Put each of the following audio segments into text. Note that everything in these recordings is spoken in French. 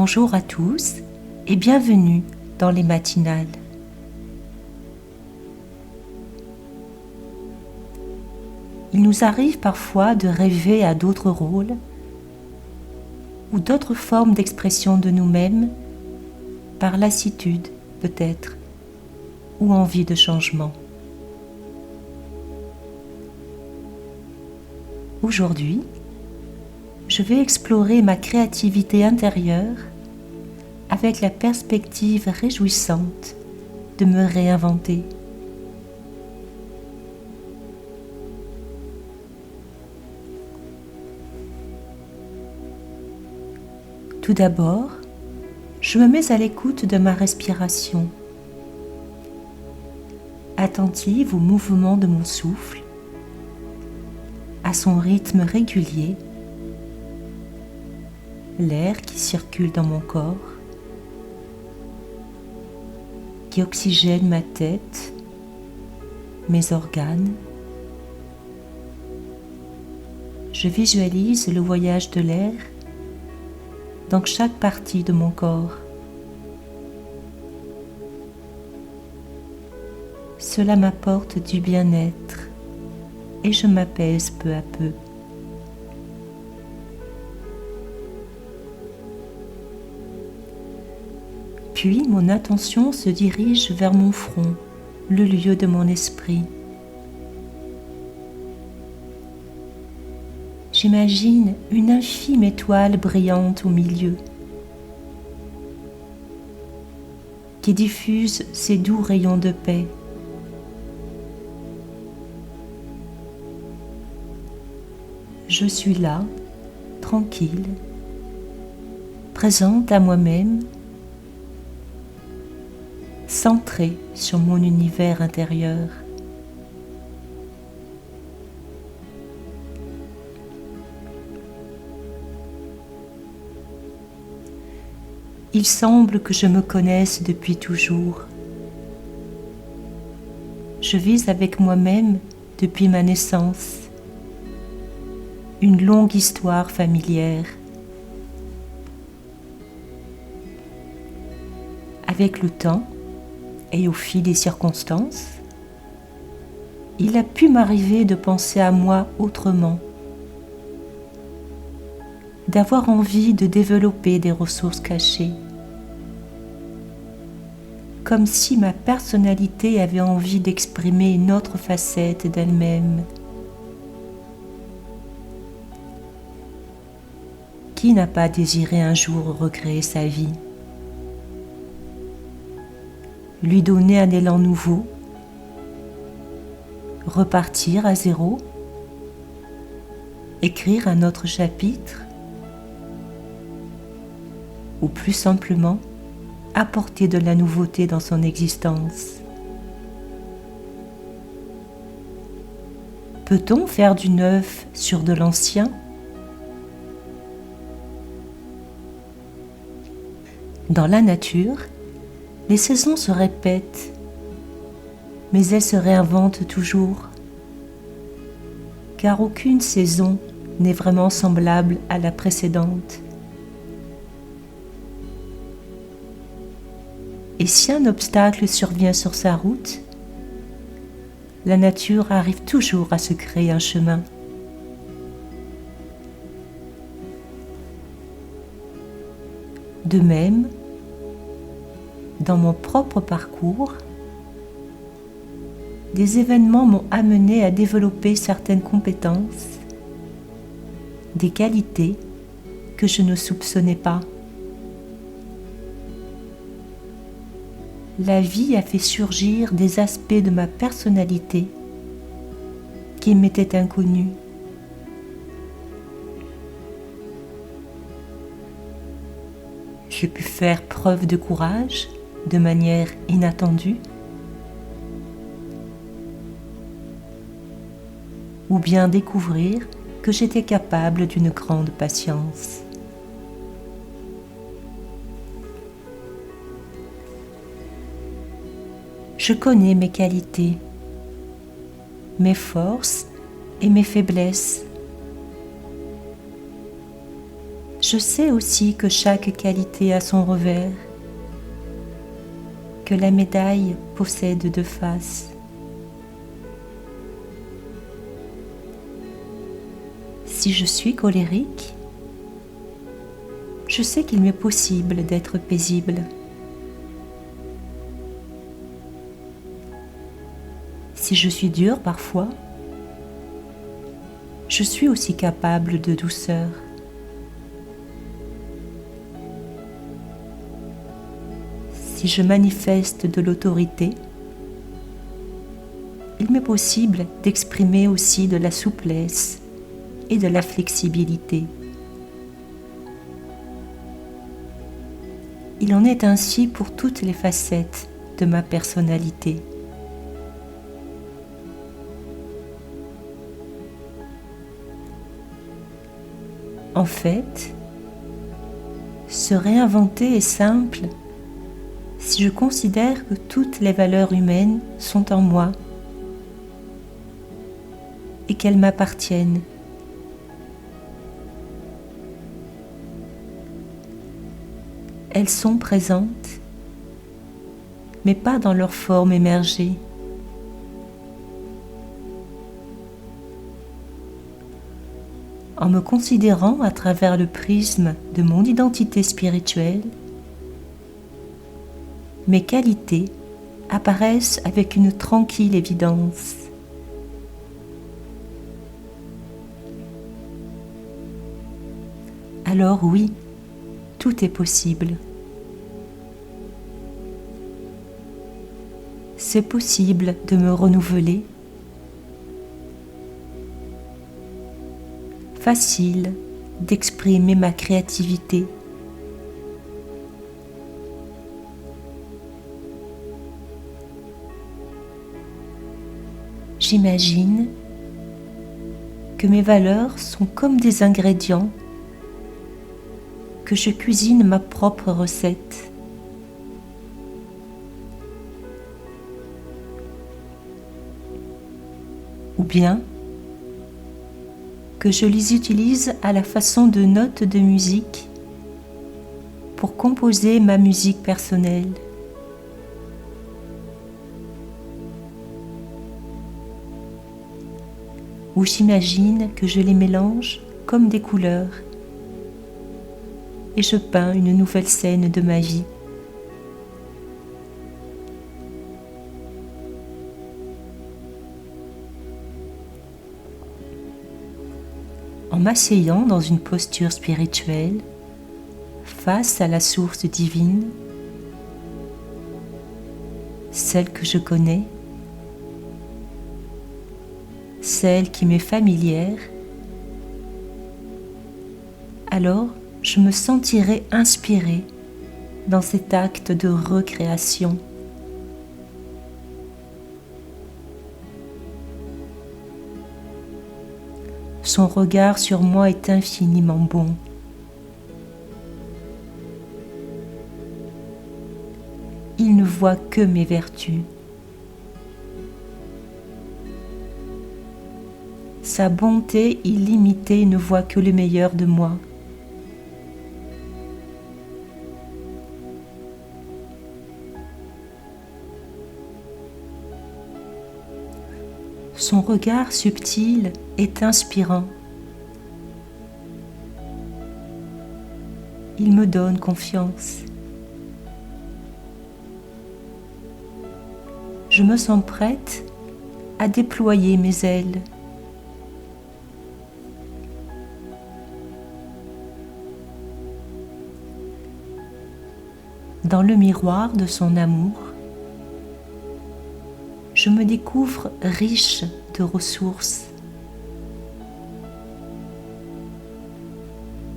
Bonjour à tous et bienvenue dans les matinales. Il nous arrive parfois de rêver à d'autres rôles ou d'autres formes d'expression de nous-mêmes par lassitude peut-être ou envie de changement. Aujourd'hui, je vais explorer ma créativité intérieure avec la perspective réjouissante de me réinventer. Tout d'abord, je me mets à l'écoute de ma respiration, attentive au mouvement de mon souffle, à son rythme régulier, l'air qui circule dans mon corps, qui oxygène ma tête, mes organes. Je visualise le voyage de l'air dans chaque partie de mon corps. Cela m'apporte du bien-être et je m'apaise peu à peu. Puis mon attention se dirige vers mon front, le lieu de mon esprit. J'imagine une infime étoile brillante au milieu, qui diffuse ses doux rayons de paix. Je suis là, tranquille, présente à moi-même, centrée sur mon univers intérieur. Il semble que je me connaisse depuis toujours. Je vis avec moi-même depuis ma naissance, une longue histoire familière. Avec le temps et au fil des circonstances, il a pu m'arriver de penser à moi autrement, d'avoir envie de développer des ressources cachées, comme si ma personnalité avait envie d'exprimer une autre facette d'elle-même. Qui n'a pas désiré un jour recréer sa vie, lui donner un élan nouveau, repartir à zéro, écrire un autre chapitre, ou plus simplement apporter de la nouveauté dans son existence? Peut-on faire du neuf sur de l'ancien? Dans la nature, les saisons se répètent, mais elles se réinventent toujours, car aucune saison n'est vraiment semblable à la précédente. Et si un obstacle survient sur sa route, la nature arrive toujours à se créer un chemin. De même, dans mon propre parcours, des événements m'ont amené à développer certaines compétences, des qualités que je ne soupçonnais pas. La vie a fait surgir des aspects de ma personnalité qui m'étaient inconnus. J'ai pu faire preuve de courage de manière inattendue, ou bien découvrir que j'étais capable d'une grande patience. Je connais mes qualités, mes forces et mes faiblesses. Je sais aussi que chaque qualité a son revers, que la médaille possède deux faces. Si je suis colérique, je sais qu'il m'est possible d'être paisible. Si je suis dur parfois, je suis aussi capable de douceur. Si je manifeste de l'autorité, il m'est possible d'exprimer aussi de la souplesse et de la flexibilité. Il en est ainsi pour toutes les facettes de ma personnalité. En fait, se réinventer est simple si je considère que toutes les valeurs humaines sont en moi et qu'elles m'appartiennent. Elles sont présentes, mais pas dans leur forme émergée. En me considérant à travers le prisme de mon identité spirituelle, mes qualités apparaissent avec une tranquille évidence. Alors oui, tout est possible. C'est possible de me renouveler. Facile d'exprimer ma créativité. J'imagine que mes valeurs sont comme des ingrédients, que je cuisine ma propre recette. Ou bien que je les utilise à la façon de notes de musique pour composer ma musique personnelle. Ou j'imagine que je les mélange comme des couleurs et je peins une nouvelle scène de ma vie. En m'asseyant dans une posture spirituelle, face à la source divine, celle que je connais, celle qui m'est familière, alors je me sentirai inspirée dans cet acte de recréation. Son regard sur moi est infiniment bon. Il ne voit que mes vertus. Sa bonté illimitée ne voit que le meilleur de moi. Son regard subtil est inspirant. Il me donne confiance. Je me sens prête à déployer mes ailes. Dans le miroir de son amour, je me découvre riche de ressources.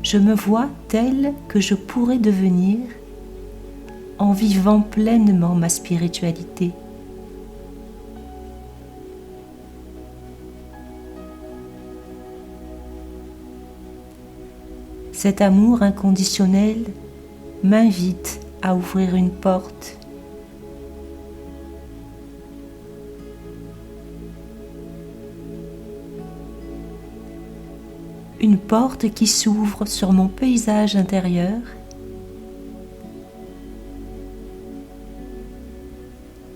Je me vois telle que je pourrais devenir en vivant pleinement ma spiritualité. Cet amour inconditionnel m'invite à ouvrir une porte. une porte qui s'ouvre sur mon paysage intérieur,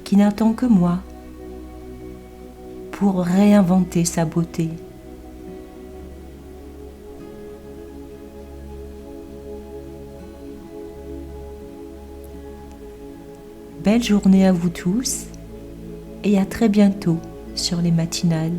qui n'attend que moi pour réinventer sa beauté. Belle journée à vous tous et à très bientôt sur les matinales.